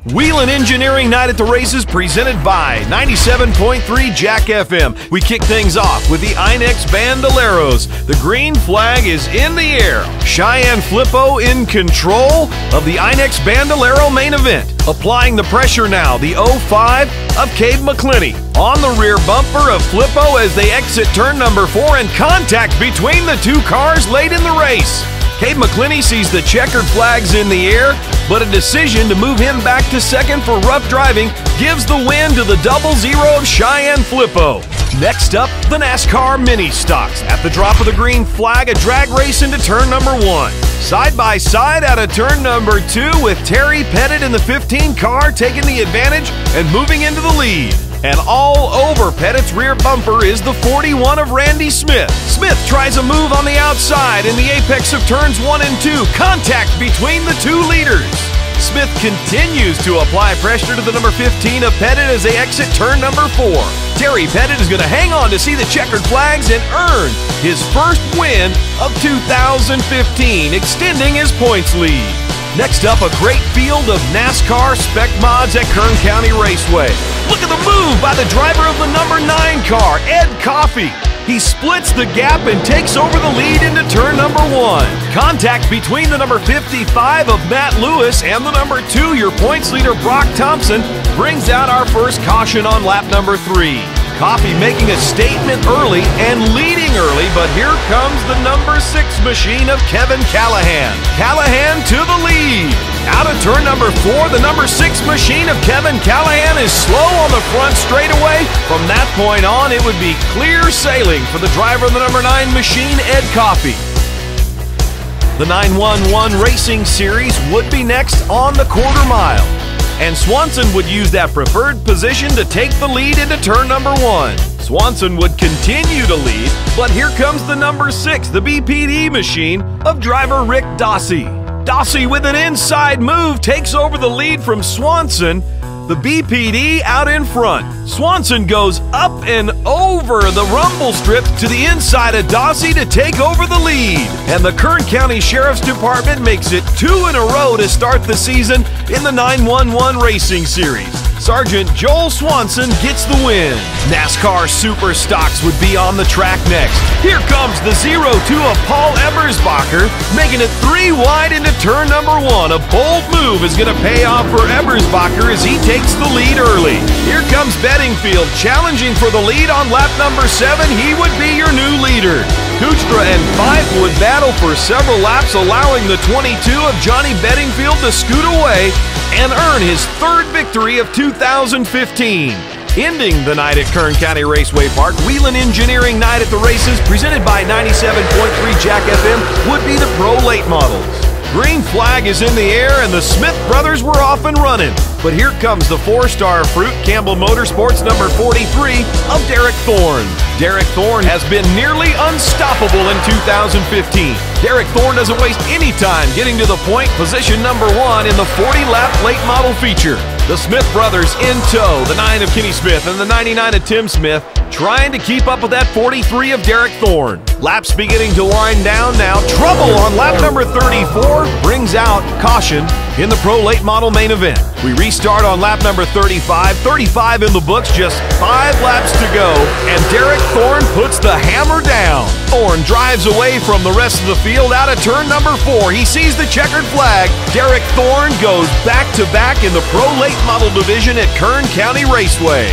Wheelin' Engineering Night at the Races presented by 97.3 Jack FM. We kick things off with the INEX Bandoleros. The green flag is in the air. Cheyenne Flippo in control of the INEX Bandolero main event. Applying the pressure now, the 05 of Cade McClinney. On the rear bumper of Flippo as they exit turn number 4 and contact between the two cars late in the race. Cade McClinney sees the checkered flags in the air, but a decision to move him back to second for rough driving gives the win to the 00 of Cheyenne Flippo. Next up, the NASCAR Mini Stocks. At the drop of the green flag, a drag race into turn number 1. Side by side out of turn number 2 with Terry Pettit in the 15 car taking the advantage and moving into the lead. And all over Pettit's rear bumper is the 41 of Randy Smith. Smith tries a move on the outside in the apex of turns 1 and 2. Contact between the two leaders. Smith continues to apply pressure to the number 15 of Pettit as they exit turn number 4. Terry Pettit is going to hang on to see the checkered flags and earn his first win of 2015, extending his points lead. Next up, a great field of NASCAR Spec Mods at Kern County Raceway. Look at the move by the driver of the number 9 car, Ed Coffey. He splits the gap and takes over the lead into turn number 1. Contact between the number 55 of Matt Lewis and the number 2, your points leader Brock Thompson, brings out our first caution on lap number 3. Coffey making a statement early and leading early, but here comes the number 6 machine of Kevin Callahan. Callahan to the lead. Out of turn number 4, the number 6 machine of Kevin Callahan is slow on the front straightaway. From that point on, it would be clear sailing for the driver of the number 9 machine, Ed Coffey. The 911 Racing Series would be next on the quarter mile, and Swanson would use that preferred position to take the lead into turn number 1. Swanson would continue to lead, but here comes the number 6, the BPD machine of driver Rick Dossey. Dossey with an inside move takes over the lead from Swanson. The BPD out in front. Swanson goes up and over the rumble strip to the inside of Dossey to take over the lead. And the Kern County Sheriff's Department makes it 2 in a row to start the season in the 911 Racing Series. Sergeant Joel Swanson gets the win. NASCAR Super Stocks would be on the track next. Here comes the 02 of Paul Ebersbacher, making it 3 wide into turn number 1. A bold move is going to pay off for Ebersbacher as he takes the lead early. Here comes Bedingfield challenging for the lead on lap number 7. He would be your new leader. Kuchtra and Fife would battle for several laps, allowing the 22 of Johnny Bedingfield to scoot away and earn his 3rd victory of 2015. Ending the night at Kern County Raceway Park, Wheelin' Engineering Night at the Races, presented by 97.3 Jack FM, would be the Pro Late Models. Green flag is in the air and the Smith brothers were off and running. But here comes the 4-star Fruit Campbell Motorsports number 43 of Derek Thorne. Derek Thorne has been nearly unstoppable in 2015. Derek Thorne doesn't waste any time getting to the point, position number 1 in the 40-lap late model feature. The Smith brothers in tow, the 9 of Kenny Smith and the 99 of Tim Smith, trying to keep up with that 43 of Derek Thorne. Laps beginning to wind down now. Trouble on lap number 34 brings out caution in the Pro Late Model main event. We restart on lap number 35. 35 in the books, just 5 laps to go, and Derek Thorne puts the hammer down. Thorne drives away from the rest of the field out of turn number 4. He sees the checkered flag. Derek Thorne goes back-to-back in the Pro Late Model division at Kern County Raceway.